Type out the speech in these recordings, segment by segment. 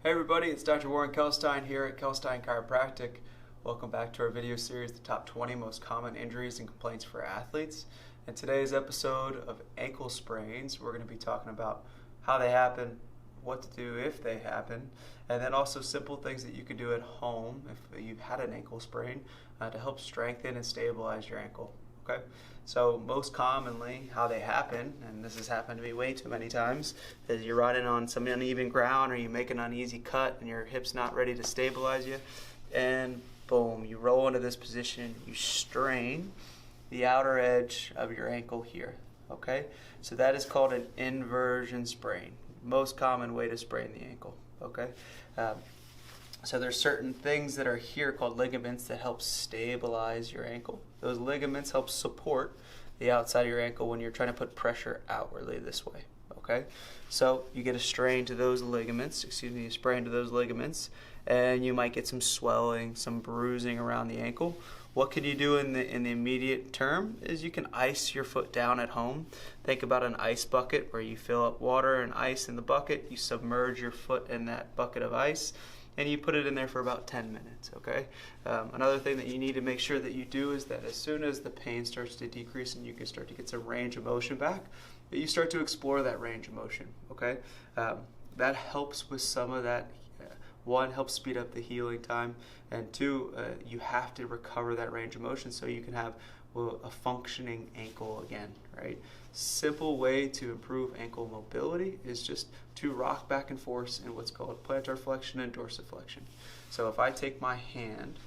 Hey everybody, it's Dr. Warren Kalkstein here at Kalkstein Chiropractic. Welcome back to our video series, the top 20 most common injuries and complaints for athletes. In today's episode of ankle sprains, we're going to be talking about how they happen, what to do if they happen, and then also simple things that you can do at home if you've had an ankle sprain to help strengthen and stabilize your ankle. Okay, so most commonly how they happen, and this has happened to me way too many times, is you're riding on some uneven ground or you make an uneasy cut and your hip's not ready to stabilize you, and boom, you roll into this position, you strain the outer edge of your ankle here. Okay, so that is called an inversion sprain. Most common way to sprain the ankle. Okay, so there's certain things that are here called ligaments that help stabilize your ankle. Those ligaments help support the outside of your ankle when you're trying to put pressure outwardly this way. Okay, so you get a strain to those ligaments, a sprain to those ligaments, and you might get some swelling, some bruising around the ankle. What can you do in the immediate term is you can ice your foot down at home. Think about an ice bucket where you fill up water and ice in the bucket, you submerge your foot in that bucket of ice, and you put it in there for about 10 minutes, okay? Another thing that you need to make sure that you do is that as soon as the pain starts to decrease and you can start to get some range of motion back, that you start to explore that range of motion, okay? That helps with some of that. One, helps speed up the healing time, and two, you have to recover that range of motion so you can have a functioning ankle again, right? Simple way to improve ankle mobility is just to rock back and forth in what's called plantar flexion and dorsiflexion. So if I take my hand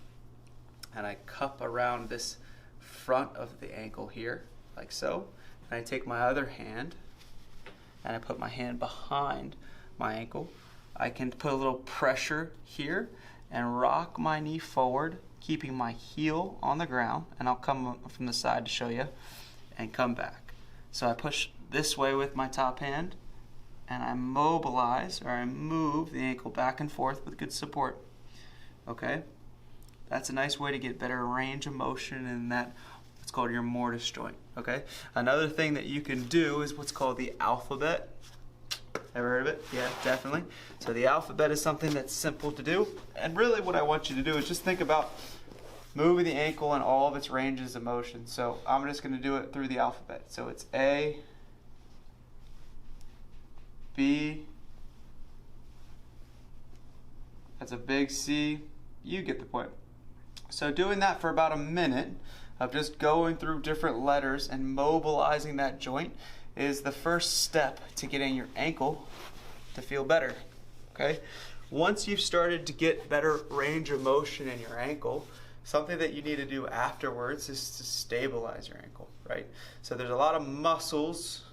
and I cup around this front of the ankle here, like so, and I take my other hand and I put my hand behind my ankle, I can put a little pressure here and rock my knee forward, keeping my heel on the ground, and I'll come from the side to show you, and come back. So I push this way with my top hand, and I mobilize, or I move the ankle back and forth with good support. Okay? That's a nice way to get better range of motion in that, what's called your mortise joint. Okay? Another thing that you can do is what's called the alphabet. Ever heard of it? Yeah, definitely. So the alphabet is something that's simple to do. And really what I want you to do is just think about moving the ankle in all of its ranges of motion. So I'm just going to do it through the alphabet. So it's A, B, that's a big C. You get the point. So doing that for about a minute of just going through different letters and mobilizing that joint is the first step to getting your ankle to feel better, okay? Once you've started to get better range of motion in your ankle, something that you need to do afterwards is to stabilize your ankle, right? So there's a lot of muscles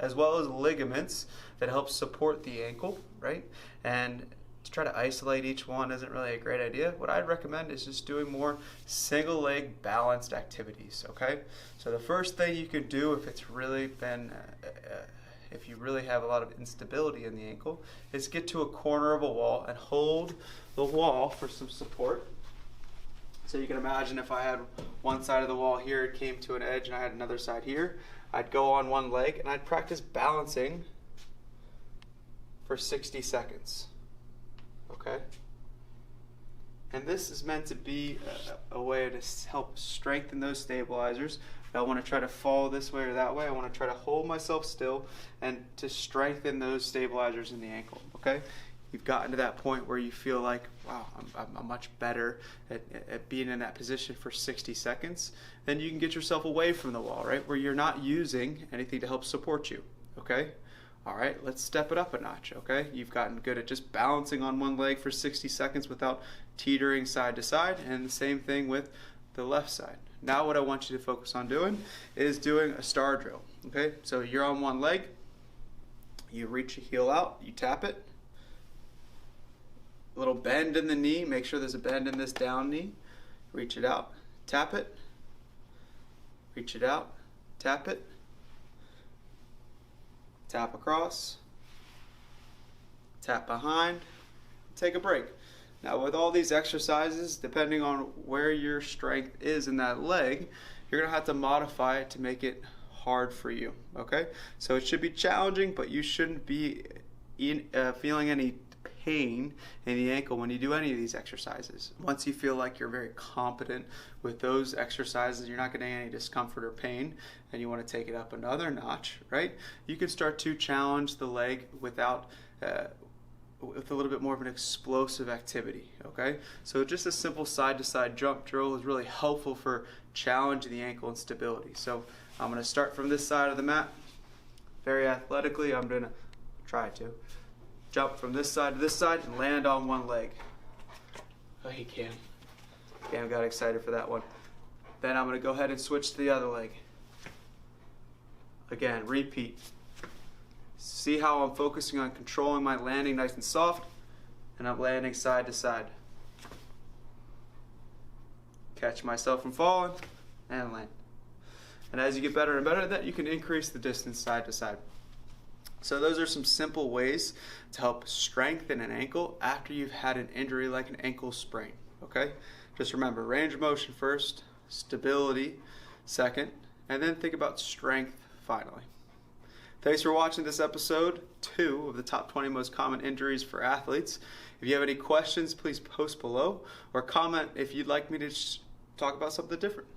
as well as ligaments that help support the ankle, right? And to try to isolate each one isn't really a great idea. What I'd recommend is just doing more single leg balanced activities, okay? So the first thing you could do if it's really been, if you really have a lot of instability in the ankle, is get to a corner of a wall and hold the wall for some support. So you can imagine if I had one side of the wall here, it came to an edge, and I had another side here, I'd go on one leg and I'd practice balancing for 60 seconds. Okay? And this is meant to be a way to help strengthen those stabilizers. I don't want to try to fall this way or that way. I want to try to hold myself still and to strengthen those stabilizers in the ankle. Okay? You've gotten to that point where you feel like, wow, I'm much better at being in that position for 60 seconds. Then you can get yourself away from the wall, right? Where you're not using anything to help support you. Okay? All right, let's step it up a notch, okay? You've gotten good at just balancing on one leg for 60 seconds without teetering side to side, and the same thing with the left side. Now what I want you to focus on doing is doing a star drill, okay? So you're on one leg, you reach your heel out, you tap it, a little bend in the knee, make sure there's a bend in this down knee, reach it out, tap it, reach it out, tap it, tap across, tap behind, take a break. Now with all these exercises, depending on where your strength is in that leg, you're going to have to modify it to make it hard for you, okay? So it should be challenging, but you shouldn't be feeling any pain in the ankle when you do any of these exercises. Once you feel like you're very competent with those exercises, you're not getting any discomfort or pain, and you want to take it up another notch, right? You can start to challenge the leg with a little bit more of an explosive activity, okay? So just a simple side-to-side jump drill is really helpful for challenging the ankle and stability. So I'm going to start from this side of the mat. Very athletically, I'm going to try to jump from this side to this side and land on one leg. Oh, hey, Cam got excited for that one. Then I'm going to go ahead and switch to the other leg. Again, repeat. See how I'm focusing on controlling my landing nice and soft, and I'm landing side to side. Catch myself from falling, and land. And as you get better and better at that, you can increase the distance side to side. So those are some simple ways to help strengthen an ankle after you've had an injury like an ankle sprain, okay? Just remember, range of motion first, stability second, and then think about strength finally. Thanks for watching this episode 2 of the top 20 most common injuries for athletes. If you have any questions, please post below or comment if you'd like me to talk about something different.